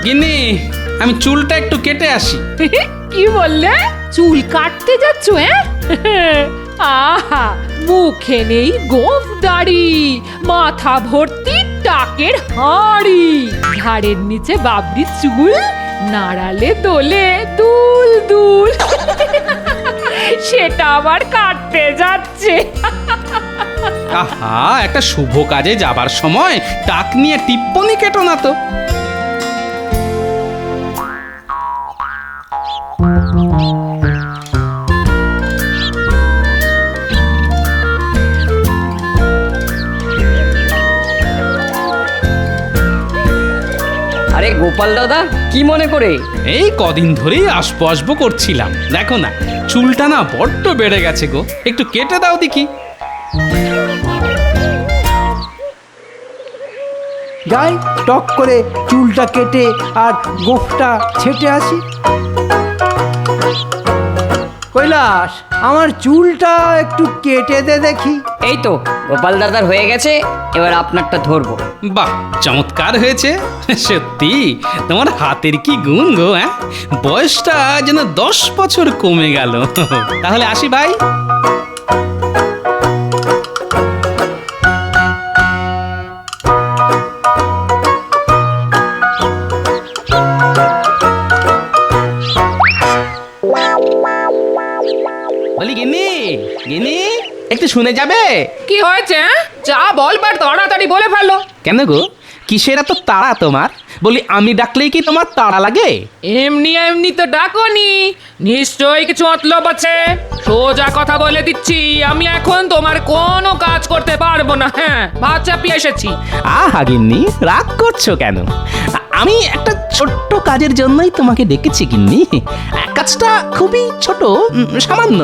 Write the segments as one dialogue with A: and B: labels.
A: গিন্নি, আমি চুলটা একটু কেটে আসি।
B: কি বললে? চুল কাটতে যাচ্ছ? আহা, মুখে নেই গোঁফ দাড়ি, মাথা ভর্তি টাকের হাঁড়ি, ঘাড়ের নিচে বাবরি চুল, নাড়ালে দোলে দুল দুল। সেটা আবার কাটতে যাচ্ছে।
A: আহা, একটা শুভ কাজে যাবার সময় টাক নিয়ে টিপ্পনি কেটো না তো।
C: আরে গোপাল দাদা, কি মনে করে?
A: এই কদিন ধরেই আসবো আসবো করছিলাম, দেখো না চুলটা না বড্ড বেড়ে গেছে গো, একটু কেটে দাও দেখি।
D: যাই টক করে চুলটা কেটে আর গোফটা ছেটে আসি। কৈলাস, আমার চুলটা একটু কেটে দে দেখি।
C: এই তো গোপাল দাদার হয়ে গেছে, এবার আপনারটা ধরবো।
A: বাহ, চমৎকার হয়েছে। সত্যি তোমার হাতের কি গুণ গো, হ্যাঁ? বয়সটা যেন 10 বছর কমে গেল। তাহলে আসি ভাই। বলি গিন্নি, গিন্নি একটু শুনে যাবে?
B: কি হয়েছে? যা বলবার তাড়াতাড়ি বলে ফেলো।
A: কেন গো, কিসের এত তাড়া তোমার? বলি আমি ডাকলেই কি তোমার তাড়া লাগে?
B: এমনি এমনি তো ডাকনি, নিশ্চয়ই কিছু মতলব আছে। সোজা কথা বলে দিচ্ছি, আমি এখন তোমার কোনো কাজ করতে পারবো না। হ্যাঁ, ভাত চাপিয়ে এসেছি।
A: আহা গিন্নি, রাগ করছো কেন? আমি একটা ছোট্ট কাজের জন্যই তোমাকে ডেকেছি গিন্নি। কাজটা খুবই ছোট, সামান্য,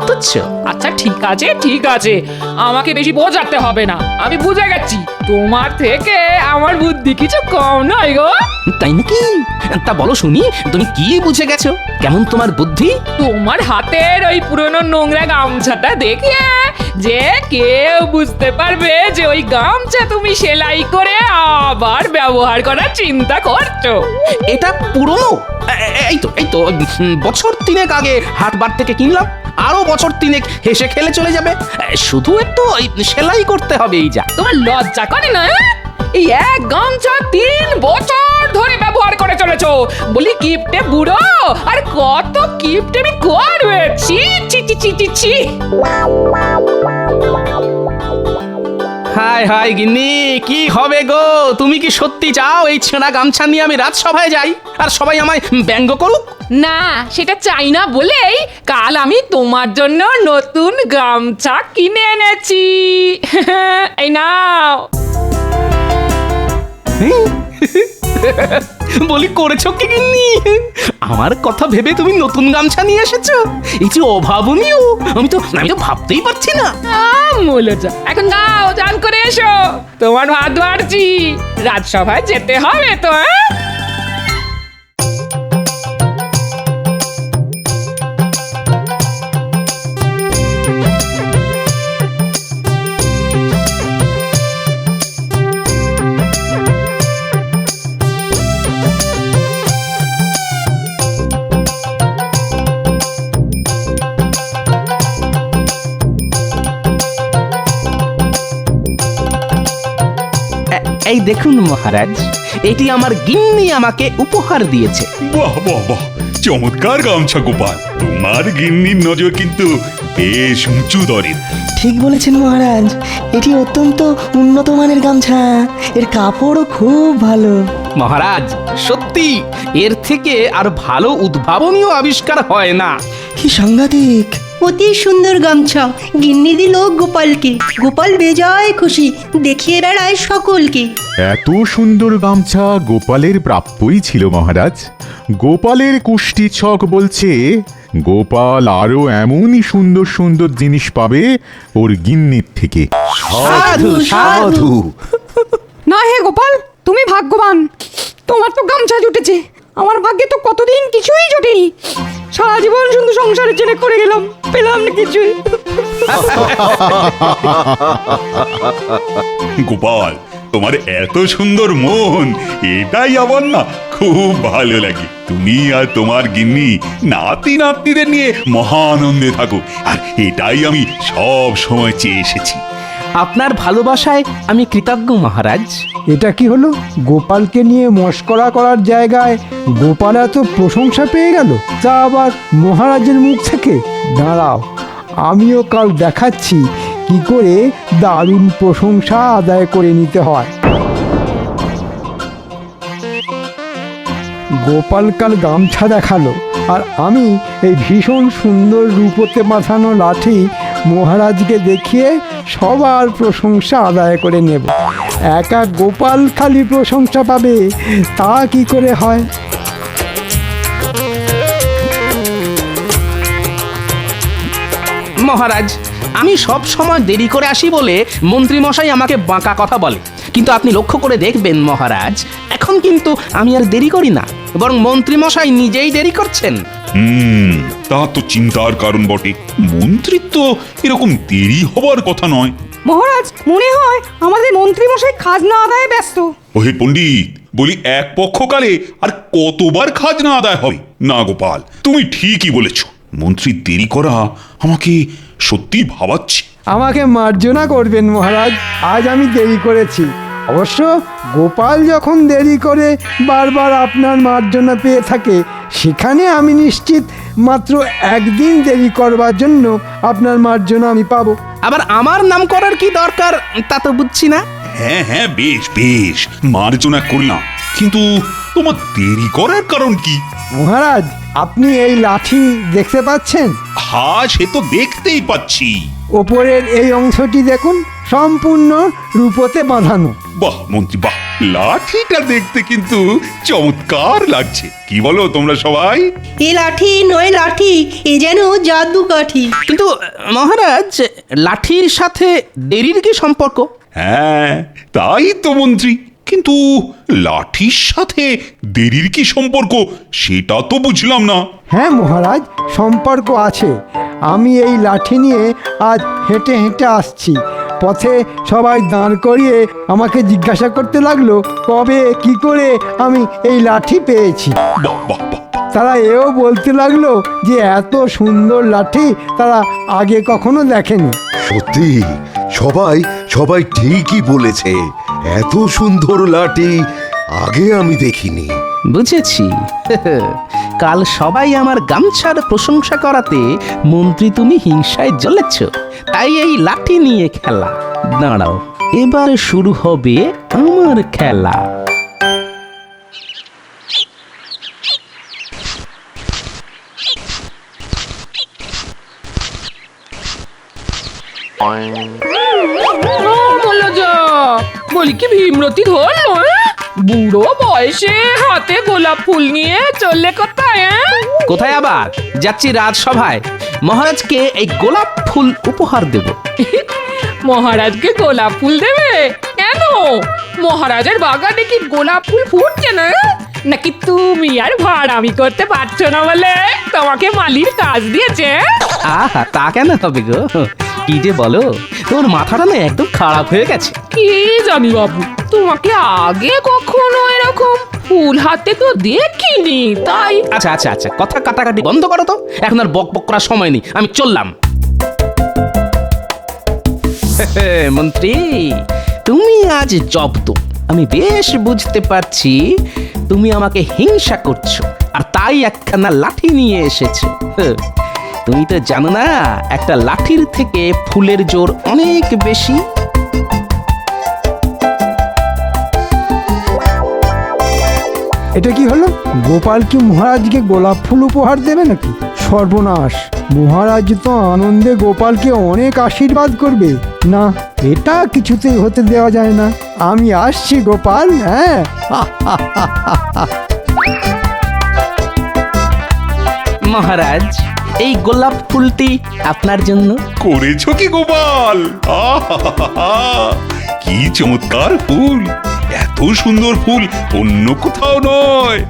A: তুচ্ছ।
B: আচ্ছা ঠিক আছে ঠিক আছে, আমাকে বেশি বোঝাতে হবে না, আমি বুঝে গেছি তোমার থেকে আমার বুদ্ধি কিছু কম নয় গো।
A: তাই নাকি? তা বলো শুনি, তুমি কি বুঝে গেছো? কেমন তোমার বুদ্ধি?
B: তোমার হাতের ওই পুরনো নোংরা গামছাটা দেখে যে কেউ বুঝতে পারবে যে ওই গামছা তুমি সেলাই করে আবার ব্যবহার করার চিন্তা করছো।
A: এটা পুরনো? এই তো বছর 3 আগে হাটবার থেকে কিনলাম, আরো বছর 3 হেসে খেলে চলে যাবে। শুধু একটু সেলাই করতে হবে, এই যা।
B: তোমার লজ্জা করে না? এই এক গামছা 3 বছর ধরে ব্যবহার করে চলেছো। বলি কিপটে বুড়ো, আর কত কিপটে আমি করবে। ছি ছি ছি ছি ছি ছি।
A: হাই হাই গিন্নি, কি হবে গো? তুমি কি সত্যি চাও এই ছেঁড়া গামছা নিয়ে আমি রাজসভায় যাই আর সবাই আমায় ব্যঙ্গ করুক?
B: না, সেটা চাই না বলেই কাল আমি তোমার জন্য নতুন গামছা কিনে এনেছি। এই নাও।
A: বলি করেছো কি গিন্নি? আমার কথা ভেবে তুমি নতুন গামছা নিয়ে এসেছো? এই যে অভাবনীয়, আমি তো ভাবতেই পারছি না।
B: মূলজা, এখন যাও, চান করে এসো, তোমার ভাত বাড়ছি, রাজসভায় যেতে হবে তো।
A: এই দেখুন মহারাজ, এটি আমার গিন্নি আমাকে উপহার দিয়েছে।
E: বাহ বাহ বাহ, চমৎকার গামছা গোপাল। তোমার গিন্নির নজর কিন্তু বেশ উঁচু দরের।
F: ঠিক বলেছেন মহারাজ, এটি অত্যন্ত উন্নত মানের গামছা, এর কাপড়ও খুব ভালো।
A: মহারাজ, সত্যি এর থেকে আর ভালো উদ্ভাবনীয় আবিষ্কার হয় না।
F: কি সাংঘাতিক!
G: অতি সুন্দর গামছা গিন্নি দিল গোপালকে। গোপাল বেজায় খুশি, দেখিয়ে বেড়ায় সকলকে।
H: এত সুন্দর গামছা গোপালের প্রাপ্যই ছিল মহারাজ। গোপালের কুষ্টি ছক বলছে গোপাল আরো এমনই সুন্দর সুন্দর জিনিস পাবে ওর গিন্নির থেকে।
D: সাধু সাধু।
I: না হে গোপাল, তুমি ভাগ্যবান, তোমার তো গামছা জুটেছে। আমার ভাগ্যে তো কতদিন কিছুই জোটেনি। সারা জীবন শুধু সংসারের জন্য করে গেলাম, পেলাম না কিছুই।
E: গোপাল, তোমার এত সুন্দর মন, এটাই আমার না খুব ভালো লাগে। তুমি আর তোমার গিন্নি নাতি নাতনিদের নিয়ে মহানন্দে থাকো, আর এটাই আমি সব সময় চেয়ে এসেছি।
A: আপনার ভালোবাসায় আমি কৃতজ্ঞ মহারাজ।
D: এটা কি হলো? গোপালকে নিয়ে মস্করা করার জায়গায় গোপাল এত প্রশংসা পেয়ে গেল, তা আবার মহারাজের মুখ থেকে। দাঁড়াও, আমিও কাল দেখাচ্ছি কি করে দারুণ প্রশংসা আদায় করে নিতে হয়। গোপাল কাল গামছা দেখালো, আর আমি এই ভীষণ সুন্দর রূপোতে বাঁধানো লাঠি মহারাজকে দেখিয়ে সবার প্রশংসা আদায় করে নেব। একা গোপাল খালি প্রশংসা পাবে, তা কি করে হয়?
A: মহারাজ, আমি সব সময় দেরি করে আসি বলে মন্ত্রী মশাই আমাকে বাঁকা কথা বলে, কিন্তু আপনি লক্ষ্য করে দেখবেন মহারাজ, এখন কিন্তু আমি আর দেরি করি না, বরং মন্ত্রী মশাই নিজেই দেরি করছেন।
E: তা তো চিন্তার কারণ বটে। মন্ত্রিত্ব এরকম দেরি হবার কথা নয়।
I: মহারাজ, মনে হয় আমাদের মন্ত্রী মশাই খাজনা আদায়ে ব্যস্ত।
E: ওহে পণ্ডিত, বলি এক পক্ষকালে আর কতবার খাজনা আদায় হবে? না গোপাল, তুমি ঠিকই বলেছ। মন্ত্রীর দেরি করা আমাকে সত্যি ভাবাচ্ছে।
D: আমাকে মার্জনা করবেন মহারাজ, আজ আমি দেরি করেছি। অবশ্য গোপাল যখন দেরি করে বারবার আপনার মার্জনা পেয়ে থাকে, সেখানে আমি নিশ্চিত মাত্র একদিন দেরি করবার জন্য আপনার মার্জনা আমি পাবো।
A: আবার আমার নাম করার কি দরকার তা তো বুঝছি না।
E: হ্যাঁ হ্যাঁ, বেশ বেশ, মার্জনা করলাম, কিন্তু তোমার দেরি করার কারণ কি?
D: মহারাজ, আপনি এই লাঠি দেখতে পাচ্ছেন?
E: হ্যাঁ, সে তো দেখতেই পাচ্ছি।
D: ওপরের এই অংশটি দেখুন, সম্পূর্ণ রূপোতে বাঁধানো।
E: বাহ মন্ত্রী, বাহ, লাঠিটা দেখতে কিন্তু চমৎকার লাগছে। কি বলো তোমরা সবাই?
G: এ লাঠি নয় লাঠি, এ যেন জাদু কাঠি।
A: কিন্তু মহারাজ, লাঠির সাথে দেরির কি সম্পর্ক?
E: হ্যাঁ, তাই তো মন্ত্রী, কিন্তু লাঠির সাথে দেরির কি সম্পর্ক সেটা তো বুঝলাম না।
D: হ্যাঁ মহারাজ, সম্পর্ক আছে। আমি এই লাঠি নিয়ে আজ হেঁটে হেঁটে আসছি। পথে সবাই দাঁড় করিয়ে আমাকে জিজ্ঞাসা করতে লাগলো কবে কি করে আমি এই লাঠি পেয়েছি।
E: বাহ বাহ বাহ,
D: তারা এও বলতে লাগলো যে এত সুন্দর লাঠি তারা আগে কখনো দেখেনি।
J: সত্যি, সবাই সবাই ঠিকই বলেছে, এত সুন্দর লাঠি আগে আমি দেখিনি।
A: বুঝেছি। কাল সবাই আমার গামছার প্রশংসা করাতে মন্ত্রী তুমি হিংসায় জ্বলেছ, তাই এই লাঠি নিয়ে খেলা। দাঁড়াও, এবার শুরু হবে আমার খেলা।
B: বলি কি ভীমরতি ধরলো? বুড়ো বয়সে হাতে গোলাপ ফুল নিয়ে চললে কোথায়?
A: কোথায় আবার? যাচ্ছি রাজসভায়। মহারাজকে এই গোলাপ ফুল উপহার দেব।
B: মহারাজকে গোলাপ ফুল দেবে? কেন? মহারাজের বাগানে কি গোলাপ ফুল ফুটছে না? নাকি তুমি আর ভাড়ামি করতে পারছো না বলে তোমাকে মালির কাজ দিয়েছে?
A: আহা, তা কেন হবে গো? কি যে বলো, তোর মাথাটা না একদম খারাপ হয়ে গেছে।
B: কি জানি বাবু, তোমাকে আগে কখনো এরকম ফুল হাতে তো দেখিনি, তাই।
A: আচ্ছা আচ্ছা আচ্ছা, কথা কাটাকাটি বন্ধ করো তো, এখন আর বক বক করার সময় নেই, আমি চললাম। মন্ত্রী, তুমি আজ জব্দ। আমি বেশ বুঝতে পারছি তুমি আমাকে হিংসা করছো, আর তাই একখানা লাঠি নিয়ে এসেছো। তুমি তো জানো না, একটা লাঠির থেকে ফুলের জোর অনেক বেশি।
D: এটা কি হলো? গোপাল কি মহারাজকে গোলাপ ফুল উপহার দেবে নাকি? সর্বনাশ! মহারাজ তো আনন্দে গোপালকে অনেক আশীর্বাদ করবে। না, এটা কিছুতেই হতে দেওয়া যায় না। আমি আসছি গোপাল, হ্যাঁ।
A: মহারাজ, এই গোলাপ ফুলটি আপনার জন্য।
E: করেছো কি গোপাল? আহা, কি চমৎকার ফুল! এত সুন্দর ফুল অন্য কোথাও নয়,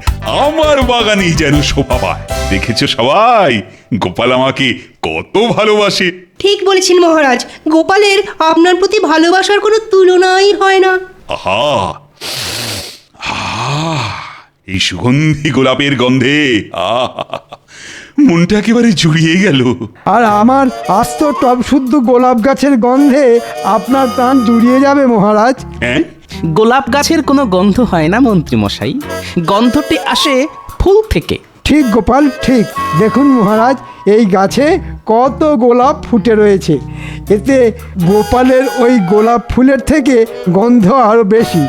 E: আমার বাগানেই যেন শোভা পায়। দেখেছো সবাই, গোপাল আমাকে কত ভালোবাসে।
G: ঠিক বলেছেন মহারাজ, গোপালের আপনার প্রতি ভালোবাসার কোনো তুলনাই হয় না।
E: আহা এই সুগন্ধি গোলাপের গন্ধে মনটা একেবারে জুড়িয়ে গেল।
D: আর আমার আস্ত টব শুদ্ধ গোলাপ গাছের গন্ধে আপনার প্রাণ জুড়িয়ে যাবে মহারাজ।
E: হ্যাঁ,
A: গোলাপ গাছের কোনো গন্ধ হয় না মন্ত্রী মশাই, গন্ধটি আসে ফুল থেকে।
D: ঠিক গোপাল ঠিক। দেখুন মহারাজ, এই গাছে কত গোলাপ ফুটে রয়েছে, এতে গোপালের ওই গোলাপ ফুলের থেকে গন্ধ আরো বেশি।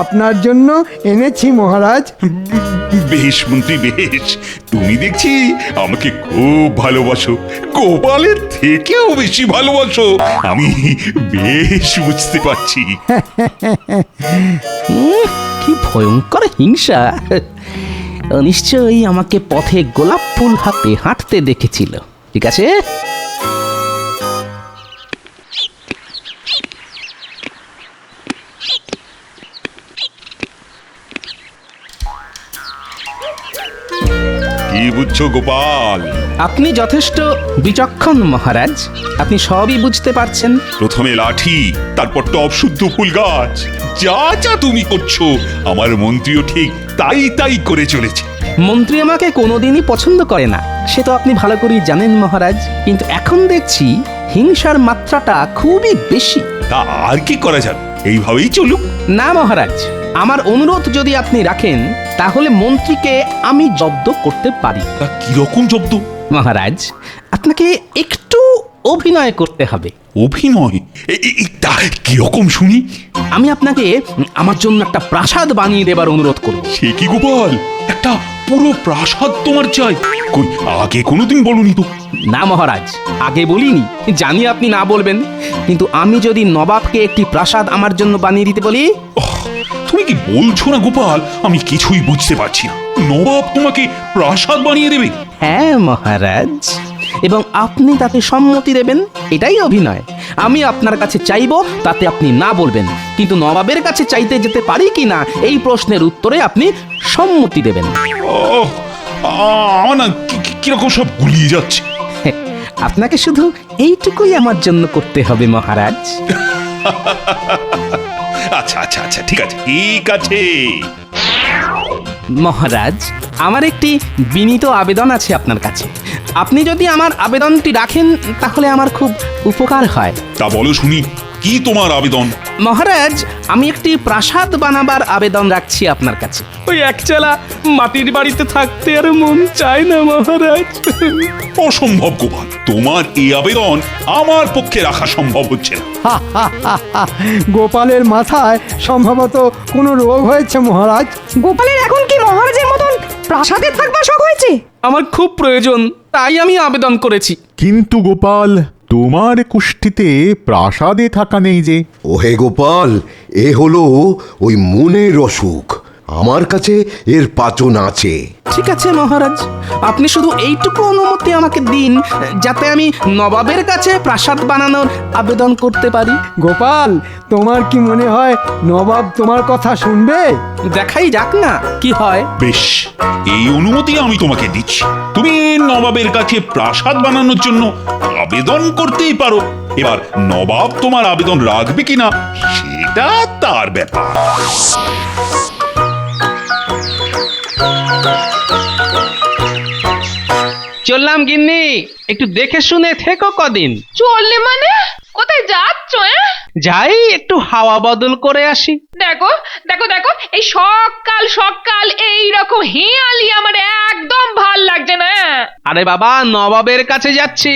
D: আপনার জন্য এনেছি মহারাজ।
E: বেশ মন্ত্রী বেশ, তুমি দেখছি আমাকে খুব ভালোবাসো, গোপালের থেকেও বেশি ভালোবাসো, আমি বেশ বুঝতে পারছি।
A: কি ভয়ঙ্কর হিংসা! নিশ্চয়ই আমাকে পথে গোলাপ ফুল হাতে হাঁটতে দেখেছিল। ঠিক আছে,
E: কি বুঝছো গোপাল?
A: আপনি যথেষ্ট বিচক্ষণ মহারাজ, আপনি সবই বুঝতে পারছেন।
E: প্রথমে লাঠি, তারপর টব শুদ্ধ ফুল গাছ, যা যা তুমি করছো আমার মন্ত্রীও ঠিক তাই তাই করে চলেছে।
A: মন্ত্রী আমাকে কোনোদিনই পছন্দ করে না, সে তো আপনি ভালো করেই জানেন মহারাজ, কিন্তু এখন দেখছি হিংসার মাত্রাটা খুবই বেশি।
E: তা আর কি করা যাবে, এইভাবেই চলুক।
A: না মহারাজ, আমার অনুরোধ যদি আপনি রাখেন তাহলে মন্ত্রীকে আমি জব্দ করতে পারি।
E: তা কিরকম জব্দ?
A: মহারাজ, আপনাকে একটু অভিনয় করতে হবে।
E: অভিনয়? তা কিরকম শুনি?
A: আমি আপনাকে আমার জন্য একটা প্রাসাদ বানিয়ে দেবার অনুরোধ করব।
E: সে কি গোপাল, একটা পুরো প্রাসাদ তোমার চাই? কই আগে কোনোদিন বলনি তো।
A: না মহারাজ, আগে বলিনি, জানি আপনি না বলবেন, কিন্তু আমি যদি নবাবকে একটি প্রাসাদ আমার জন্য বানিয়ে দিতে বলি।
E: তুমি কি বলছো না গোপাল, আমি কিছুই বুঝতে পারছি না। নবাব তোমাকে প্রাসাদ বানিয়ে দেবে?
A: হ্যাঁ মহারাজ, এবং আপনি তাতে সম্মতি দেবেন, এটাই অভিনয়। আমি আপনার কাছে চাইবো, তাতে আপনি না বলবেন, কিন্তু নবাবের কাছে চাইতে যেতে পারি কি না এই প্রশ্নের উত্তরে আপনি সম্মতি দেবেন।
E: আমার না কিরকম সব গুলিয়ে যাচ্ছে।
A: আপনাকে শুধু এইটুকুই আমার জন্য করতে হবে মহারাজ।
E: আচ্ছা আচ্ছা আচ্ছা, ঠিক আছে ঠিক আছে।
A: মহারাজ, আমার একটি বিনীত আবেদন আছে আপনার কাছে। আপনি যদি আমার আবেদনটি রাখেন তাহলে আমার খুব উপকার হয়।
E: তা বলো শুনি, কি তোমার আবেদন?
A: মহারাজ, আমি একটি প্রাসাদ বানাবার আবেদন রাখছি আপনার কাছে। ওই একচালা মাটির বাড়িতে থাকতে আর মন চায় না মহারাজ।
E: অসম্ভব গোপাল, তোমার এই আবেদন আমার পক্ষে রাখা সম্ভব হচ্ছে না।
D: গোপালের মাথায় সম্ভবত কোনো রোগ হয়েছে মহারাজ।
I: গোপালের এখন কি মহারাজের মতন প্রাসাদে থাকবার শখ হয়েছে?
A: আমার খুব প্রয়োজন, তাই আমি আবেদন করেছি।
H: কিন্তু গোপাল, তোমার কুষ্ঠিতে প্রাসাদে থাকা নেই যে।
J: ওহে গোপাল, এ হলো ওই মনের অসুখ, আমার কাছে এর পাচন আছে।
A: ঠিক আছে মহারাজ, আপনি শুধু এইটুকু অনুমতি আমাকে দিন যাতে আমি নবাবের কাছে প্রাসাদ বানানোর আবেদন করতে পারি।
D: গোপাল, তোমার কি মনে হয় নবাব তোমার কথা শুনবে?
A: দেখাই যাক না কি হয়।
E: বেশ, এই অনুমতি আমি তোমাকে দিচ্ছি। তুমি নবাবের কাছে প্রাসাদ বানানোর জন্য আবেদন করতেই পারো। এবার নবাব তোমার আবেদন রাখবে কিনা সেটা তার ব্যাপার।
A: চললাম গিন্নি, একটু দেখে শুনে থেকো কদিন।
B: চললে মানে কোথায় যাচ্ছ?
A: যাই একটু হাওয়া বদল করে আসি।
B: দেখো দেখো দেখো, এই সকাল সকাল এইরকম হেঁয়ালি আমার একদম ভাল লাগছে না।
A: আরে বাবা, নবাবের কাছে যাচ্ছি।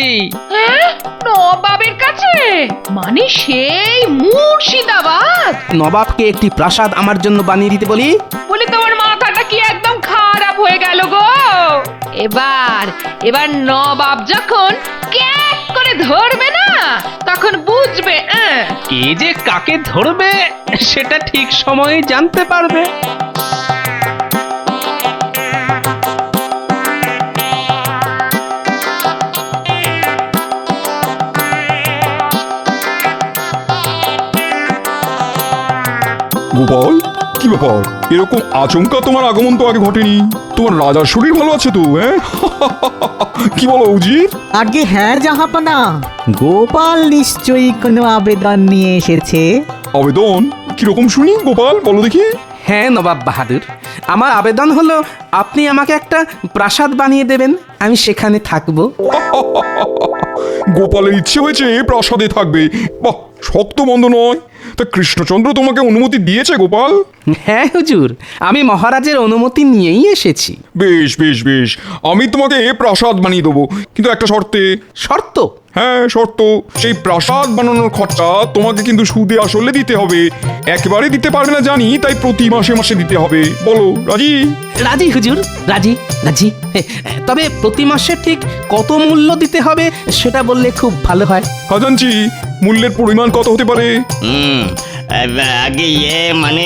B: হ্যাঁ, নবাবের কাছে? মানে সেই মুর্শিদাবাদ?
A: নবাবকে একটি প্রাসাদ আমার জন্য বানিয়ে দিতে বলি।
B: বলি তোমার মাথাটা কি একদম খারাপ হয়ে গেল গো? এবার এবার নবাব যখন ক্যাক করে ধরবে না তখন বুঝবে
A: কে যে কাকে ধরবে সেটা ঠিক সময়ে জানতে পারবে।
K: গোপাল, কি ব্যাপার? এরকম আচমকা তোমার আগমন তো আগে ঘটেনি। তোমার রাজার শরীর ভালো আছে তো? হ্যাঁ, কি বলো উজির?
F: আগে হ্যাঁ জাহাপনা, গোপাল নিশ্চয়ই কোনো আবেদন নিয়ে এসেছে।
K: আবেদন? কিরকম শুনি গোপাল, বলো দেখি।
A: হ্যাঁ নবাব বাহাদুর, আমার আবেদন হলো আপনি আমাকে একটা প্রাসাদ বানিয়ে দেবেন, আমি সেখানে থাকবো।
K: গোপালের ইচ্ছে হয়েছে প্রাসাদে থাকবে, বাহ, শক্ত মন্দ নয়। তা কৃষ্ণচন্দ্র তোমাকে অনুমতি দিয়েছে গোপাল?
A: হ্যাঁ হুজুর, আমি মহারাজের অনুমতি নিয়েই এসেছি।
K: বেশ বেশ বেশ, আমি তোমাকে প্রাসাদ বানিয়ে দেবো, কিন্তু একটা শর্তে।
A: শর্ত?
K: হ্যাঁ শর্ত, সেই প্রাসাদ বানানোর খরচা তোমাকে কিন্তু সুদে আসলে দিতে হবে। একেবারে দিতে পারবে না জানি, তাই প্রতি মাসে মাসে দিতে হবে। বলো রাজি?
A: রাজি হুজুর, রাজি রাজি। তবে প্রতি মাসে ঠিক কত মূল্য দিতে হবে সেটা বললে খুব ভালো হয়।
K: খাজাঞ্চি, মূল্যের পরিমাণ কত হতে পারে?
L: আগে মানে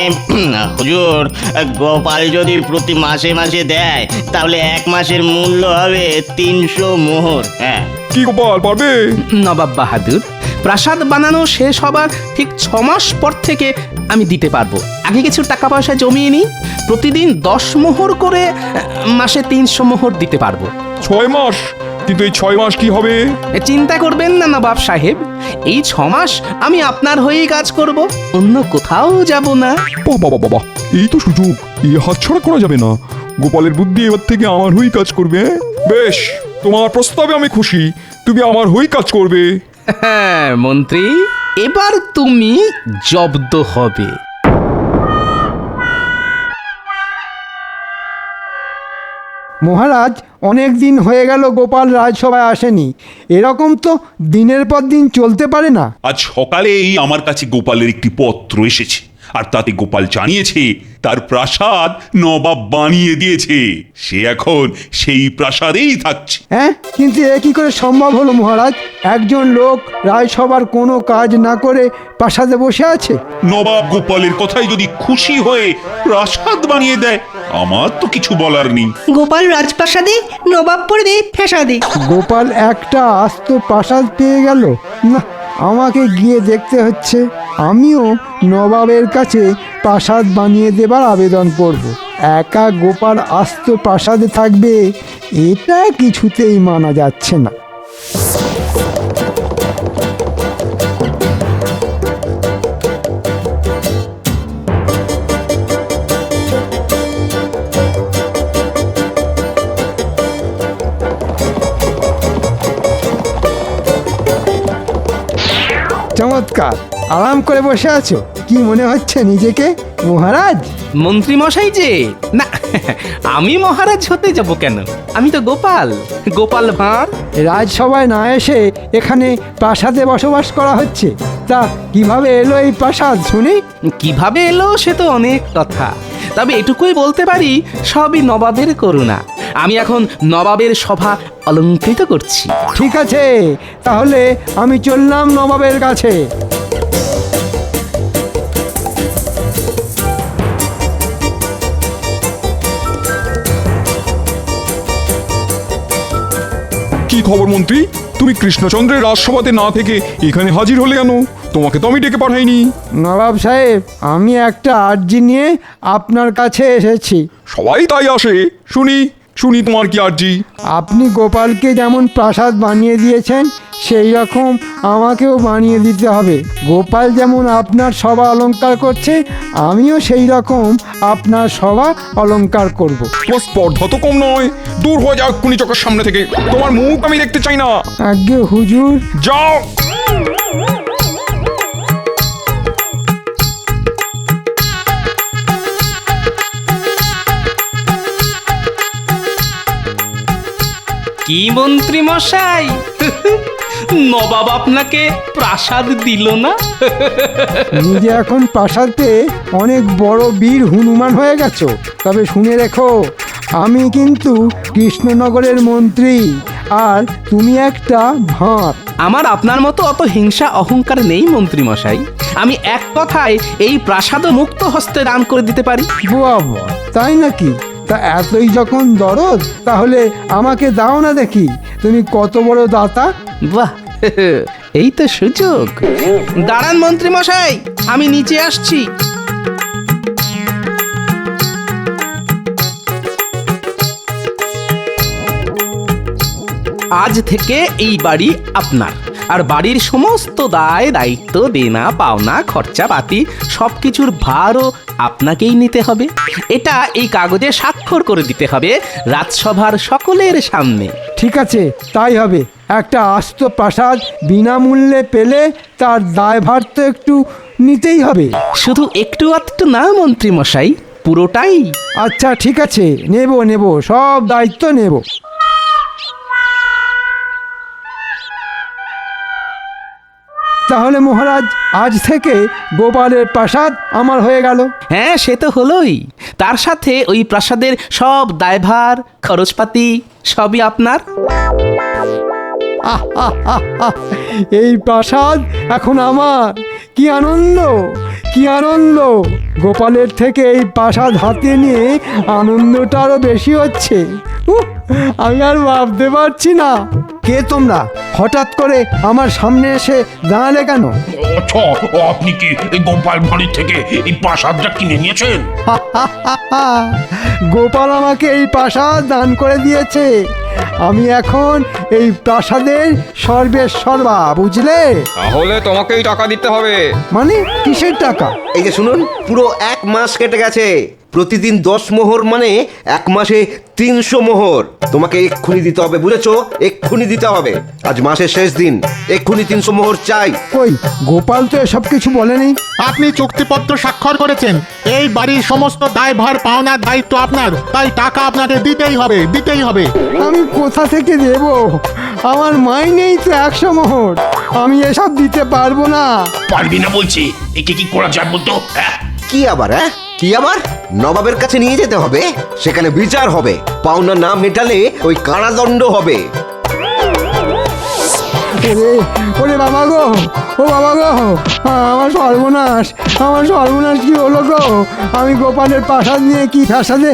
L: হুজুর, গোপাল যদি প্রতি মাসে মাসে দেয় তাহলে 1 মাসের মূল্য হবে 300 মোহর। হ্যাঁ।
K: কি গোপাল, পারবে?
A: নবাব বাহাদুর, প্রাসাদ বানানো শেষ হবার ঠিক 6 মাস পর থেকে আমি দিতে পারবো। আগে কিছু টাকা পয়সা জমিয়ে নিই, প্রতিদিন 10 মোহর করে মাসে 300 মোহর দিতে পারবো।
K: 6 মাস? কিন্তু এই 6 মাস কি হবে?
A: চিন্তা করবেন না নবাব সাহেব, এই 6 মাস আমি আপনার হয়েই কাজ করব, অন্য কোথাও যাব না।
K: বাবা বাবা, এই তো সুযোগ, এই হাতছাড়া করা যাবে না। গোপালের বুদ্ধি এবার থেকে আমার হয়েই কাজ করবে। বেশ, তোমার প্রস্তাবে আমি খুশি, তুমি আমার হয়েই কাজ করবে।
A: হ্যাঁ মন্ত্রী, এবার তুমি জব্দ হবে।
D: মহারাজ, অনেক দিন হয়ে গেল গোপাল রাজসভায় আসেনি। এরকম তো দিনের পর দিন চলতে পারে না।
E: আজ সকালেই আমার কাছে গোপালের একটি পত্র এসেছে, আর তাতে গোপাল জানিয়েছে তার প্রাসাদ নবাব বানিয়ে দিয়েছে, সে এখন সেই প্রাসাদেই থাকছে।
D: হ্যাঁ, কিন্তু এ কি করে সম্ভব হলো মহারাজ? একজন লোক রাজসভার কোনো কাজ না করে প্রাসাদে বসে আছে।
E: নবাব গোপালের কথায় যদি খুশি হয়ে প্রাসাদ বানিয়ে দেয়, আমার তো কিছু বলার নেই।
G: গোপাল রাজপ্রাসাদে, নবাব পড়বে ফ্যাসাদে।
D: গোপাল একটা আস্ত প্রাসাদ পেয়ে গেল না, আমাকে গিয়ে দেখতে হচ্ছে। আমিও নবাবের কাছে প্রাসাদ বানিয়ে দেবার আবেদন করব। একা গোপাল আস্ত প্রাসাদে থাকবে, এটা কিছুতেই মানা যাচ্ছে না। চমৎকার, আরাম করে বসে আছো। কি মনে হচ্ছে নিজেকে মহারাজ?
A: মন্ত্রী মশাই যে, না আমি মহারাজ হতে যাব কেন, আমি তো গোপাল, গোপাল ভাঁড়।
D: রাজসভায় না এসে এখানে প্রাসাদে বসবাস করা হচ্ছে, তা কিভাবে এলো এই প্রাসাদ শুনি?
A: কিভাবে এলো সে তো অনেক কথা, তবে এটুকুই বলতে পারি সবই নবাবের করুণা। আমি এখন নবাবের সভা অলঙ্কৃত করছি।
D: ঠিক আছে, তাহলে আমি চললাম নবাবের কাছে।
K: কি খবর মন্ত্রী, তুমি কৃষ্ণচন্দ্রের রাজসভাতে না থেকে এখানে হাজির হলে কেন? তোমাকে তো আমি ডেকে পাঠাইনি।
D: নবাব সাহেব, আমি একটা আর্জি নিয়ে আপনার কাছে এসেছি।
K: সবাই তাই আসে, শুনি শুনি তোমার কি আর্জি?
D: আপনি গোপালকে যেমন প্রাসাদ বানিয়ে দিয়েছেন, সেই রকম আমাকেও বানিয়ে দিতে হবে। গোপাল যেমন আপনার সভা অলংকার করছে, আমিও সেই রকম আপনার সভা অলংকার করব।
K: তোমার স্পর্ধা তো কম নয়, দূর হয়ে যাও এক্ষুনি চোখের সামনে থেকে, তোমার মুখ আমি দেখতে চাই না।
D: আজ্ঞে হুজুর।
K: যাও।
A: কি মন্ত্রী মশাই, নবাব আপনাকে প্রাসাদ দিল না?
D: নিজে এখন প্রাসাদ পেয়ে অনেক বড় বীর হনুমান হয়ে গেছো। তবে শুনে রেখো, আমি কিন্তু কৃষ্ণনগরের মন্ত্রী, আর তুমি একটা ভাঁড়।
A: আমার আপনার মতো অত হিংসা অহংকার নেই মন্ত্রী মশাই, আমি এক কথায় এই প্রাসাদ মুক্ত হস্তে দান করে দিতে পারি।
D: বাবা, তাই নাকি? তা এতই যখন দরদ, তাহলে আমাকে দাও না দেখি, তুমি কত বড় দাতা।
A: বাহ, এই তো সুযোগ। দাঁড়ান মন্ত্রী মশাই, আমি নিচে আসছি। আজ থেকে এই বাড়ি আপনার, আর বাড়ির সমস্ত দায় দায়িত্ব দেনা পাওনা খরচাপাতি সবকিছুর ভারও আপনাকেই নিতে হবে। এটা এই কাগজে স্বাক্ষর করে দিতে হবে রাজসভার সকলের সামনে।
D: ঠিক আছে, তাই হবে। একটা আস্ত প্রাসাদ বিনামূল্যে পেলে তার দায়ভার তো একটু নিতেই হবে।
A: শুধু একটু আধটু না মন্ত্রী মশাই, পুরোটাই।
D: আচ্ছা ঠিক আছে, নেব সব দায়িত্ব নেব। তাহলে মহারাজ, আজ থেকে গোপালের প্রাসাদ আমার হয়ে গেল।
A: হ্যাঁ, সে তো হলোই। তার সাথে ওই প্রাসাদের সব দায়ভার খরচপাতি সবই আপনার।
D: এই প্রাসাদ এখন আমার। কি আনন্দ, কি আনন্দ! গোপালের থেকে এই প্রাসাদ হাতে নিয়ে আনন্দটা আরো বেশি হচ্ছে। আমি আর ভাবতে পারছি না। কে তোমরা? হঠাৎ করে আমার সামনে এসে দাঁড়ালে কেন?
M: আপনি কি এই গোপাল ভাঁড়ের থেকে এই প্রাসাদটা কিনে নিয়েছেন?
D: গোপাল আমাকে এই প্রাসাদ দান করে দিয়েছে। আমি এখন এই প্রাসাদের সর্বেসর্বা, বুঝলে?
K: তাহলে তোমাকেই টাকা দিতে হবে।
D: মানে কিসের টাকা?
J: এই যে শুনুন, পুরো 1 মাস কেটে গেছে। প্রতিদিন 10 মোহর মানে 1 মাসে 300 মোহর তোমাকে এক্ষুনি দিতে হবে, বুঝেছো? এক্ষুনি দিতে হবে। আজ মাসের শেষ দিন, এক্ষুনি 300 মোহর চাই।
D: কই, গোপাল তো এসব কিছু বলেনি।
H: আপনি চুক্তিপত্র স্বাক্ষর করেছেন। এই বাড়ির সমস্ত দায়ভার পাওনার দায়িত্ব আপনার, তাই টাকা আপনাকে দিতেই হবে, দিতেই হবে।
D: আমি কোথা থেকে দেব? আমার মাইনেই তো 100 মোহর। আমি এসব দিতে পারবো না।
M: পারবি না বলছি? একে কি করা যায় বলতো?
J: কি আবার? কি আবার? নবাবের কাছে নিয়ে যেতে হবে, সেখানে বিচার হবে। পাওনা না মেটালে ওই কারাদণ্ড হবে।
D: ওরে বাবা গো, ও বাবা গো, আমার সর্বনাশ, আমার সর্বনাশ কি হলো গো? আমি গোপালের প্রাসাদ নিয়ে কি প্রাসাদে